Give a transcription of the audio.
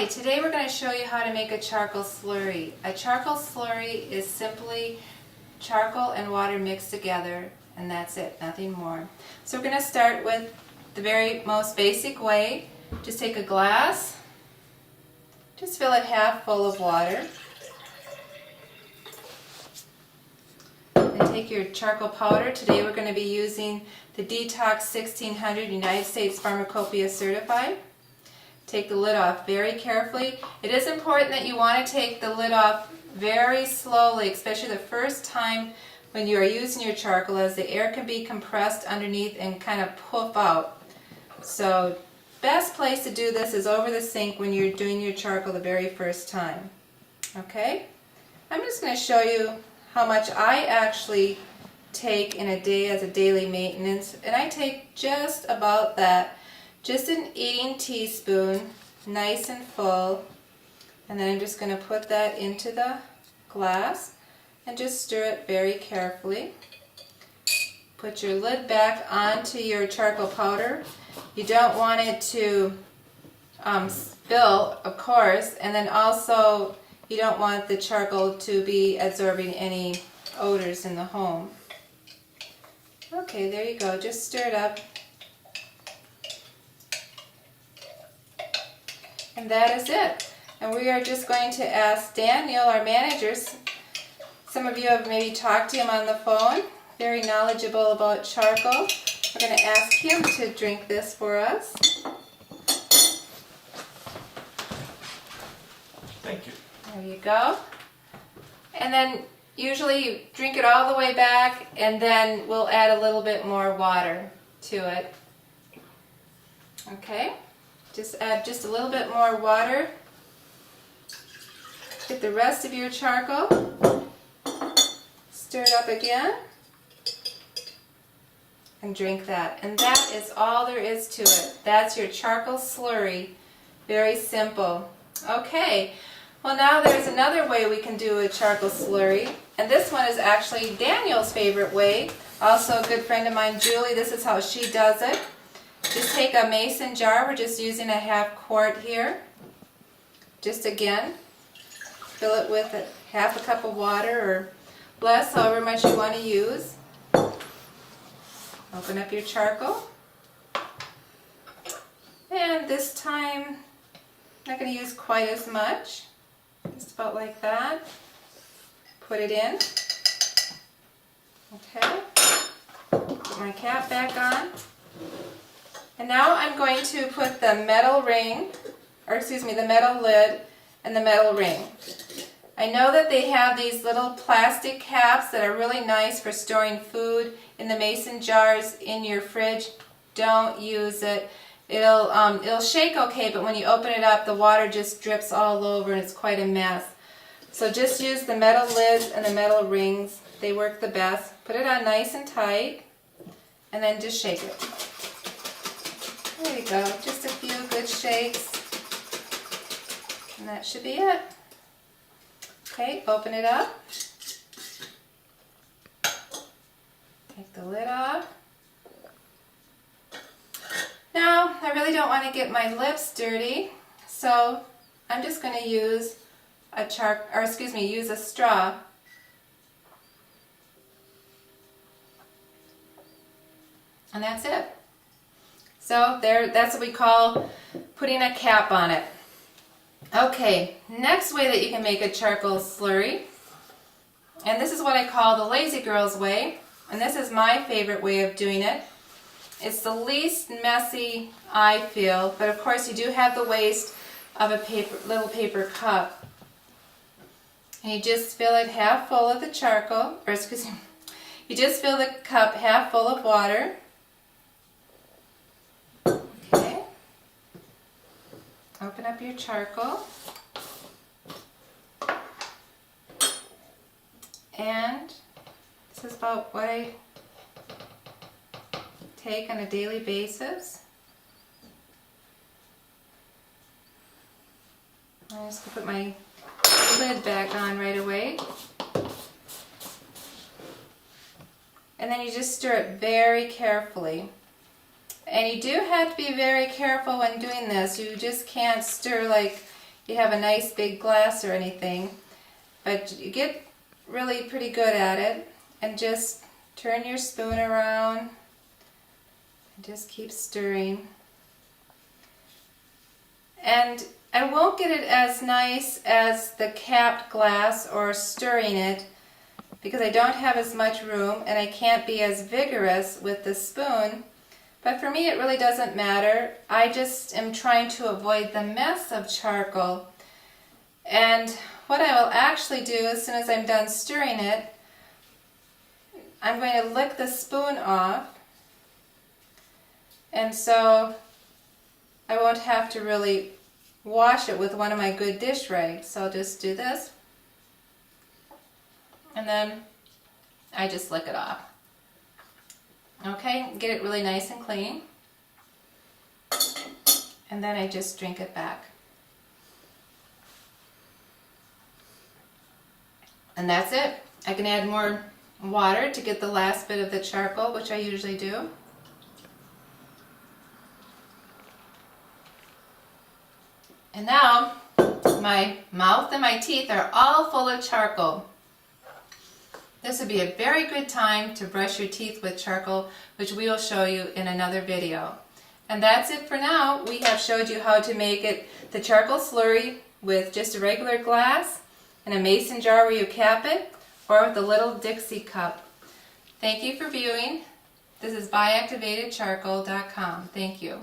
Hi, today we're going to show you how to make a charcoal slurry. A charcoal slurry is simply charcoal and water mixed together, and that's it, nothing more. So we're going to start with the very most basic way. Just take a glass, just fill it half full of water, and take your charcoal powder. Today we're going to be using the Detox 1600 United States Pharmacopoeia Certified. Take the lid off very carefully. It is important that you want to take the lid off very slowly, especially the first time when you are using your charcoal, as the air can be compressed underneath and kind of puff out. So best place to do this is over the sink when you're doing your charcoal the very first time. Okay? I'm just going to show you how much I actually take in a day as a daily maintenance, and I take just about that. Just an eating teaspoon, nice and full, and then I'm just going to put that into the glass and just stir it very carefully. Put your lid back onto your charcoal powder. You don't want it to spill, of course, and then also you don't want the charcoal to be absorbing any odors in the home. Okay, there you go. Just stir it up. And that is it. And we are just going to ask Daniel, our manager. Some of you have maybe talked to him on the phone. Very knowledgeable about charcoal. We're going to ask him to drink this for us. Thank you. There you go. And then usually you drink it all the way back, and then we'll add a little bit more water to it. Okay? Just add just a little bit more water. Get the rest of your charcoal. Stir it up again. And drink that. And that is all there is to it. That's your charcoal slurry. Very simple. Okay. Well, now there's another way we can do a charcoal slurry. And this one is actually Daniel's favorite way. Also a good friend of mine, Julie, this is how she does it. Just take a mason jar. We're just using a half quart here. Just again, fill it with half a cup of water or less, however much you want to use. Open up your charcoal. And this time, I'm not going to use quite as much. Just about like that. Put it in. Okay. Put my cap back on. And now I'm going to put the metal ring, or excuse me, the metal lid and the metal ring. I know that they have these little plastic caps that are really nice for storing food in the mason jars in your fridge. Don't use it. It'll shake okay, but when you open it up, the water just drips all over and it's quite a mess. So just use the metal lids and the metal rings. They work the best. Put it on nice and tight, and then just shake it. There you go, just a few good shakes, and that should be it. Okay, open it up, take the lid off. Now, I really don't want to get my lips dirty, so I'm just going to use use a straw. And that's it. So that's what we call putting a cap on it. Okay, next way that you can make a charcoal slurry, and this is what I call the lazy girl's way, and this is my favorite way of doing it. It's the least messy, I feel, but of course you do have the waste of a little paper cup. And you just fill it half full of the charcoal, or excuse me, you just fill the cup half full of water. Open up your charcoal, and this is about what I take on a daily basis. I'm just going to put my lid back on right away. And then you just stir it very carefully. And you do have to be very careful when doing this. You just can't stir like you have a nice big glass or anything, but you get really pretty good at it, and just turn your spoon around and just keep stirring. And I won't get it as nice as the capped glass or stirring it because I don't have as much room and I can't be as vigorous with the spoon. But for me it really doesn't matter. I just am trying to avoid the mess of charcoal. And what I will actually do as soon as I'm done stirring it, I'm going to lick the spoon off. And so I won't have to really wash it with one of my good dish rags. So I'll just do this. And then I just lick it off. Okay, get it really nice and clean. And then I just drink it back. And that's it. I can add more water to get the last bit of the charcoal, which I usually do. And now my mouth and my teeth are all full of charcoal. This would be a very good time to brush your teeth with charcoal, which we will show you in another video. And that's it for now. We have showed you how to make it the charcoal slurry with just a regular glass and a mason jar where you cap it, or with a little Dixie cup. Thank you for viewing. This is byactivatedcharcoal.com. Thank you.